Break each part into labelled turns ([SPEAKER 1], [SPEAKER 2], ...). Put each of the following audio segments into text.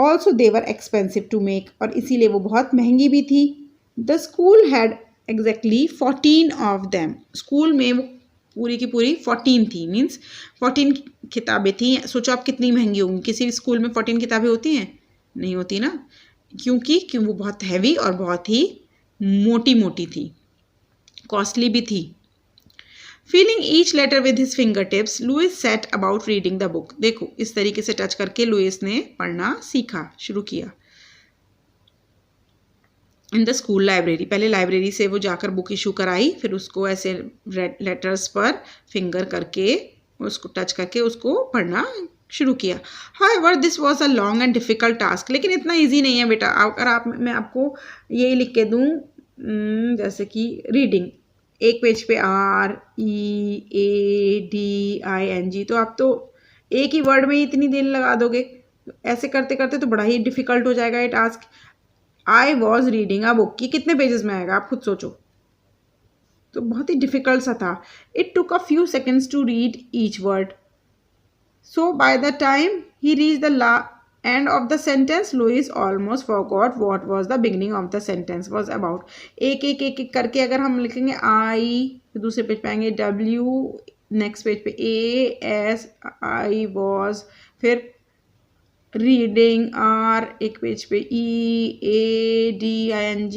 [SPEAKER 1] Also they were expensive to make, और इसीलिए वो बहुत महंगी भी थी। The school had exactly 14 of them, school में वो पूरी की पूरी 14 थी, मीन्स 14 किताबें थी। सोचो आप कितनी महंगी होंगी, किसी भी स्कूल में 14 किताबें होती हैं? नहीं होती ना, क्योंकि वो बहुत हैवी और बहुत ही मोटी मोटी थी, कॉस्टली भी थी। Feeling each letter with his finger tips, Louis set about reading the book. देखो इस तरीके से टच करके लुइस ने पढ़ना सीखा, शुरू किया। इन द स्कूल लाइब्रेरी, पहले लाइब्रेरी से वो जाकर बुक इशू कराई, फिर उसको ऐसे लेटर्स पर फिंगर करके उसको टच करके उसको पढ़ना शुरू किया। However this was a long and difficult task, लेकिन इतना इजी नहीं है बेटा। अगर मैं आपको यही लिख के दूँ जैसे कि रीडिंग, एक पेज पे READING, तो आप तो एक ही वर्ड में ही इतनी देर लगा दोगे। ऐसे करते करते तो बड़ा ही डिफिकल्ट हो जाएगा ये task. I was reading a book, की कितने पेजेस में आएगा आप खुद सोचो, तो बहुत ही डिफिकल्ट सा था। It took a few seconds to read each word, so by the time he reach the end of the sentence Louis almost forgot what was the beginning of the sentence was about. एक करके अगर हम लिखेंगे आई, दूसरे page पे आएंगे W, next page पे AS, I was, फिर रीडिंग R, एक पेज पे EADING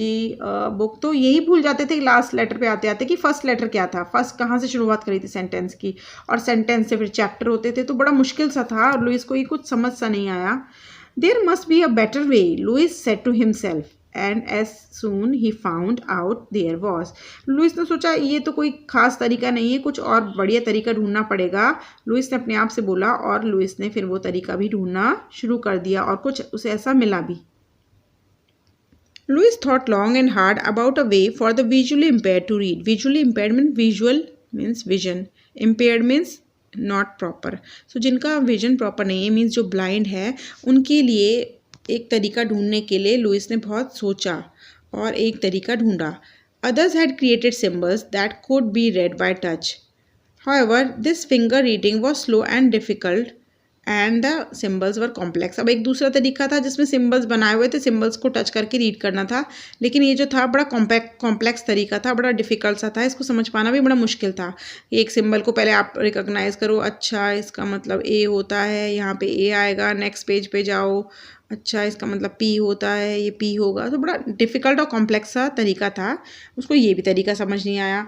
[SPEAKER 1] बुक। तो यही भूल जाते थे लास्ट लेटर पे आते आते कि फर्स्ट लेटर क्या था, फर्स्ट कहाँ से शुरुआत करी थी सेंटेंस की, और सेंटेंस से फिर चैप्टर होते थे, तो बड़ा मुश्किल सा था और लुइस को ये कुछ समझ सा नहीं आया। There must be a better way, Louis said to himself, and as soon he found out there was. Louis ने सोचा ये तो कोई खास तरीका नहीं है, कुछ और बढ़िया तरीका ढूंढना पड़ेगा। लुइस ने अपने आप से बोला, और लुइस ने फिर वो तरीका भी ढूंढना शुरू कर दिया, और कुछ उसे ऐसा मिला भी। Louis thought long and hard about a way for the visually impaired to read. Visually impaired mean visual means vision, impaired means not proper. So जिनका विजन प्रॉपर नहीं है, मीन्स जो ब्लाइंड है, उनके लिए एक तरीका ढूंढने के लिए लुइस ने बहुत सोचा और एक तरीका ढूंढा। Others had created symbols that could be read by touch, however this finger reading was slow and difficult and the symbols were complex. अब एक दूसरा तरीका था जिसमें सिम्बल्स बनाए हुए थे, सिम्बल्स को टच करके रीड करना था, लेकिन ये जो था बड़ा कॉम्प्लेक्स तरीका था, बड़ा डिफिकल्ट सा था, इसको समझ पाना भी बड़ा मुश्किल था। एक सिम्बल को पहले आप रिकॉग्नाइज करो, अच्छा इसका मतलब A होता है, यहाँ पे A आएगा, नेक्स्ट पेज पे जाओ, अच्छा इसका मतलब P होता है, ये P होगा। तो बड़ा डिफिकल्ट और कॉम्प्लेक्स सा तरीका था, उसको ये भी तरीका समझ नहीं आया।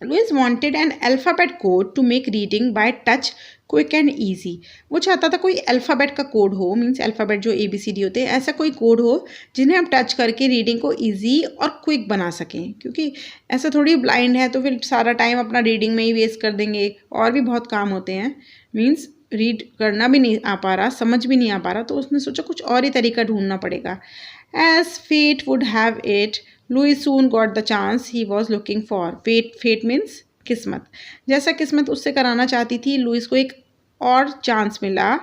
[SPEAKER 1] Louis wanted an alphabet code to make reading by touch quick and easy। वो चाहता था कोई अल्फ़ाबेट का कोड हो, मीन्स अल्फ़ाबेट जो ABCD होते हैं, ऐसा कोई कोड हो जिन्हें हम टच करके रीडिंग को ईजी और क्विक बना सकें, क्योंकि ऐसा थोड़ी ब्लाइंड है तो फिर सारा टाइम अपना रीडिंग में ही वेस्ट कर देंगे, और भी बहुत काम होते हैं, मीन्स रीड करना भी नहीं आ पा रहा, समझ भी नहीं आ पा रहा, तो उसने सोचा कुछ और ही तरीका ढूंढना पड़ेगा। As fate would have it, Louis soon got the chance he was looking for. Fate means किस्मत, जैसा किस्मत उससे कराना चाहती थी, लुइस को एक और चांस मिला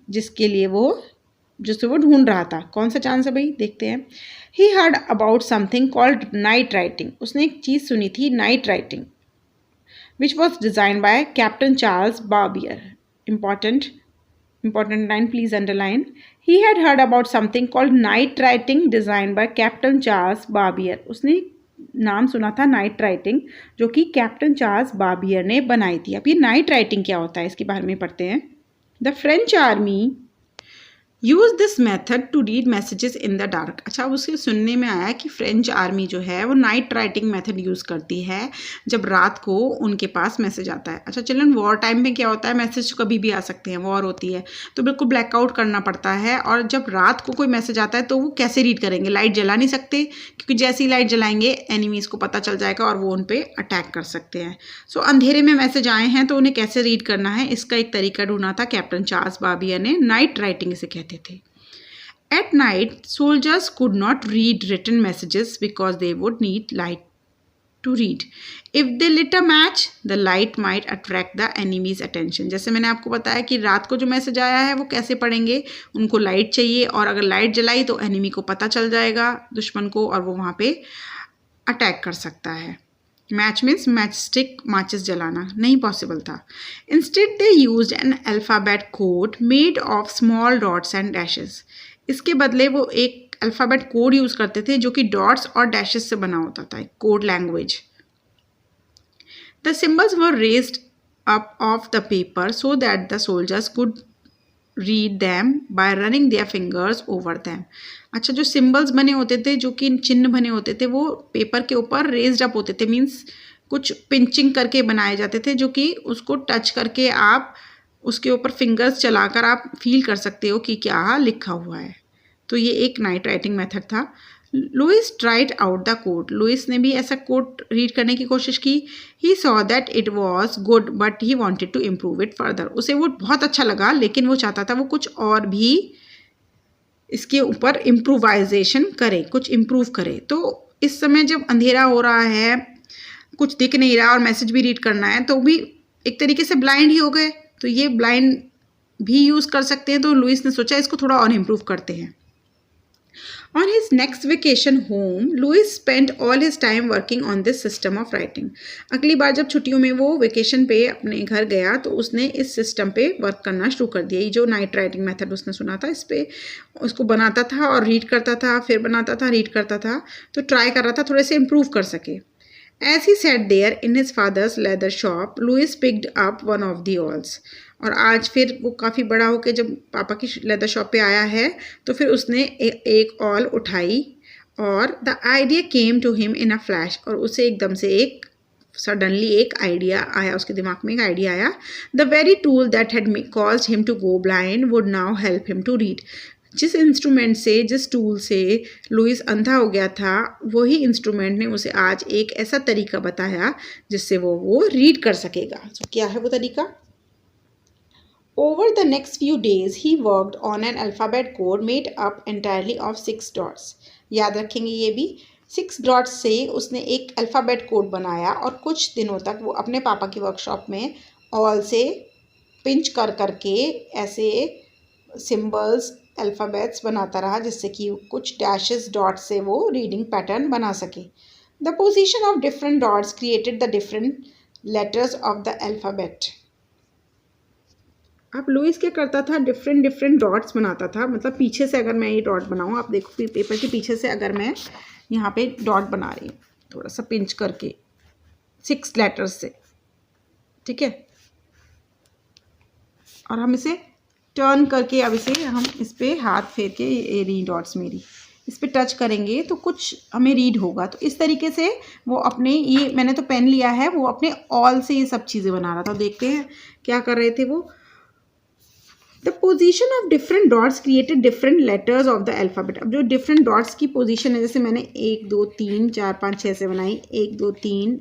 [SPEAKER 1] जिससे वो ढूंढ रहा था। कौन सा चांस है भाई, देखते हैं। He heard about something called night writing, उसने एक चीज़ सुनी थी night writing, which was design by captain Charles Barbier. Important line, please underline. He had heard about something called night writing designed by Captain Charles Barbier। उसने नाम सुना था night writing, जो कि कैप्टन चार्ल्स बाबियर ने बनाई थी। अब ये नाइट राइटिंग क्या होता है, इसके बारे में पढ़ते हैं। The French army use this method to read messages in the dark. अच्छा, उसके सुनने में आया कि फ्रेंच आर्मी जो है वो नाइट राइटिंग मेथड यूज़ करती है जब रात को उनके पास मैसेज आता है। अच्छा चिल्ड्रन, वॉर टाइम में क्या होता है, मैसेज कभी भी आ सकते हैं, वॉर होती है तो बिल्कुल ब्लैकआउट करना पड़ता है, और जब रात को कोई मैसेज आता है तो वो कैसे रीड करेंगे, लाइट जला नहीं सकते, क्योंकि जैसे ही लाइट जलाएंगे एनिमीज़ को पता चल जाएगा और वो उन पर अटैक कर सकते हैं। सो अंधेरे में मैसेज आए हैं तो उन्हें कैसे रीड करना है, इसका एक तरीका ढूंढा था कैप्टन चार्ल्स बाबियर ने, नाइट राइटिंग इसे कहते थे। At night, soldiers could not read written messages because they would need light to read. If they lit a match, the light might attract the enemy's attention। जैसे मैंने आपको बताया कि रात को जो मैसेज आया है वो कैसे पढ़ेंगे, उनको लाइट चाहिए, और अगर लाइट जलाई तो एनिमी को पता चल जाएगा, दुश्मन को, और वो वहाँ पे अटैक कर सकता है। मैच मीन्स मैच स्टिक, माचिस जलाना नहीं पॉसिबल था। Instead they used N alphabet code made of small dots and dashes. इसके बदले वो एक अल्फ़ाबेट कोड यूज़ करते थे जो कि डॉट्स और डैशेस से बना होता था, code language. The symbols were raised up of the paper so that the soldiers could read them by running their fingers over them. अच्छा, जो सिम्बल्स बने होते थे, जो कि चिन्ह बने होते थे, वो पेपर के ऊपर रेज्ड अप होते थे, मीन्स कुछ पिंचिंग करके बनाए जाते थे, जो कि उसको टच करके आप उसके ऊपर फिंगर्स चलाकर आप फील कर सकते हो कि क्या लिखा हुआ है। तो ये एक नाइट राइटिंग मेथड था। Louis tried out the code. Louis ने भी ऐसा कोड रीड करने की कोशिश की। He saw that it was good but he wanted to improve it further. उसे वो बहुत अच्छा लगा, लेकिन वो चाहता था वो कुछ और भी इसके ऊपर इम्प्रोवाइजेशन करे, कुछ इम्प्रूव करे। तो इस समय जब अंधेरा हो रहा है, कुछ दिख नहीं रहा और मैसेज भी रीड करना है, तो भी एक तरीके से ब्लाइंड ही हो गए। तो ये ब्लाइंड भी यूज़ कर सकते हैं। तो लुइस ने सोचा इसको थोड़ा और इम्प्रूव करते हैं। On his next vacation home, Louis spent all his time working on this system of writing. अगली बार जब छुट्टियों में वो वेकेशन पे अपने घर गया तो उसने इस सिस्टम पे वर्क करना शुरू कर दिया। ये जो नाइट राइटिंग मेथड उसने सुना था, इस पे उसको बनाता था और रीड करता था, फिर बनाता था, रीड करता था। तो ट्राई कर रहा था थोड़े से इम्प्रूव कर सके। As he sat there in his father's leather shop, Louis picked up one of the awls. और आज फिर वो काफ़ी बड़ा होकर जब पापा की लेदर शॉप पे आया है तो फिर उसने एक ऑल उठाई और the idea came to him in a flash. और उसे एकदम से एक सडनली एक आइडिया आया, उसके दिमाग में एक आइडिया आया। The very tool that had caused him to go blind would now help him to read. जिस इंस्ट्रूमेंट से, जिस टूल से लुइस अंधा हो गया था, वही इंस्ट्रूमेंट ने उसे आज एक ऐसा तरीका बताया जिससे वो रीड कर सकेगा। तो क्या है वो तरीका? Over the next few days, he worked on an alphabet code made up entirely of 6 dots. याद रखेंगे ये भी, 6 डॉट्स से उसने एक अल्फ़ाबेट कोड बनाया और कुछ दिनों तक वो अपने पापा की वर्कशॉप में ऑल से पिंच कर करके ऐसे सिम्बल्स, अल्फ़ाबेट्स बनाता रहा, जिससे कि कुछ डैशेस डॉट्स से वो रीडिंग पैटर्न बना सके। The position of different dots created the different letters of the alphabet. अब लुइस क्या करता था, डिफरेंट डॉट्स बनाता था। मतलब पीछे से अगर मैं ये डॉट बनाऊँ, आप देखो पेपर के पीछे से अगर मैं यहाँ पे डॉट बना रही हूँ थोड़ा सा पिंच करके 6 लेटर्स से, ठीक है। और हम इसे टर्न करके, अब इसे हम इस पर हाथ फेर के, ये रही डॉट्स मेरी, इस पर टच करेंगे तो कुछ हमें रीड होगा। तो इस तरीके से वो अपने, ये मैंने तो पेन लिया है, वो अपने ऑल से ये सब चीज़ें बना रहा था। देखते हैं क्या कर रहे थे वो। The position of different dots created different letters of the alphabet. अब जो डिफरेंट डॉट्स की पोजीशन है, जैसे मैंने 1 2 3 4 5 6 से बनाई, 1 2 3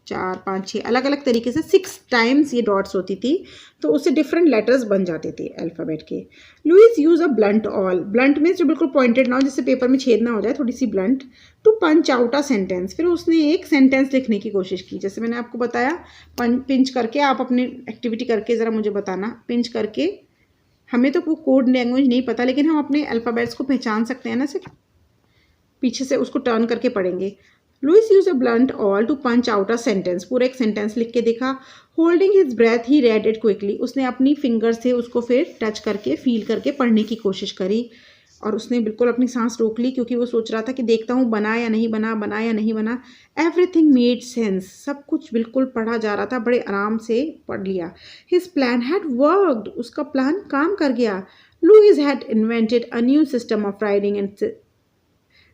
[SPEAKER 1] 4 5 6 अलग अलग तरीके से 6 टाइम्स ये डॉट्स होती थी, तो उससे डिफरेंट लेटर्स बन जाते थे अल्फ़ाबेट के। Louis use a blunt awl. Blunt means जो बिल्कुल पॉइंटेड ना हो, जिससे पेपर में छेद ना हो जाए, थोड़ी सी blunt, to punch out a sentence. फिर उसने एक सेंटेंस लिखने की कोशिश की। जैसे मैंने आपको बताया, पिंच करके, आप अपनी एक्टिविटी करके ज़रा मुझे बताना, पिंच करके। हमें तो वो कोड लैंग्वेज नहीं पता, लेकिन हम अपने अल्फ़ाबेट्स को पहचान सकते हैं ना, सिर्फ पीछे से उसको टर्न करके पढ़ेंगे। Louis use a blunt awl to punch out a sentence. पूरा एक सेंटेंस लिख के देखा। Holding his breath he read it quickly. उसने अपनी फिंगर से उसको फिर टच करके, फील करके पढ़ने की कोशिश करी, और उसने बिल्कुल अपनी सांस रोक ली, क्योंकि वो सोच रहा था कि देखता हूँ बना या नहीं बना, बना या नहीं बना। Everything made sense. सब कुछ बिल्कुल पढ़ा जा रहा था, बड़े आराम से पढ़ लिया। His plan had worked. उसका प्लान काम कर गया। Louis had invented a new system of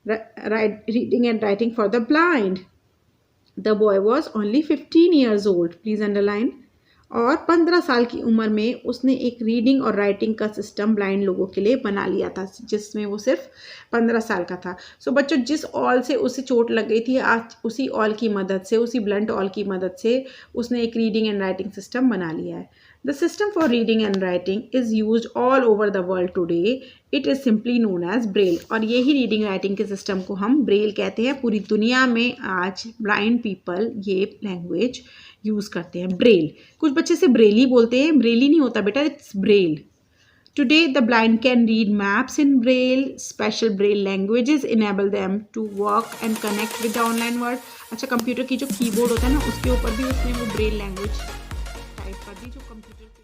[SPEAKER 1] reading and writing for the blind. The boy was only 15 years old. Please underline. और 15 साल की उम्र में उसने एक रीडिंग और राइटिंग का सिस्टम ब्लाइंड लोगों के लिए बना लिया था, जिसमें वो सिर्फ 15 साल का था। सो बच्चों, जिस ऑल से उसे चोट लग गई थी, आज उसी ऑल की मदद से, उसी ब्लंट ऑल की मदद से उसने एक रीडिंग एंड राइटिंग सिस्टम बना लिया है। The system for reading and writing is used all over the world today. It is simply known as Braille. और यही रीडिंग राइटिंग के सिस्टम को हम ब्रेल कहते हैं। पूरी दुनिया में आज ब्लाइंड पीपल ये लैंग्वेज यूज़ करते हैं, ब्रेल। कुछ बच्चे से ब्रेली बोलते हैं, ब्रेली नहीं होता बेटा, it's Braille. Today, the blind can read maps in Braille. Special Braille languages enable them to work and connect with the online world. अच्छा, कंप्यूटर की जो कीबोर्ड होता है ना, उसके ऊपर भी उसने वो ब्रेल लैंग्वेज टाइप कर दी जो कंप्यूटर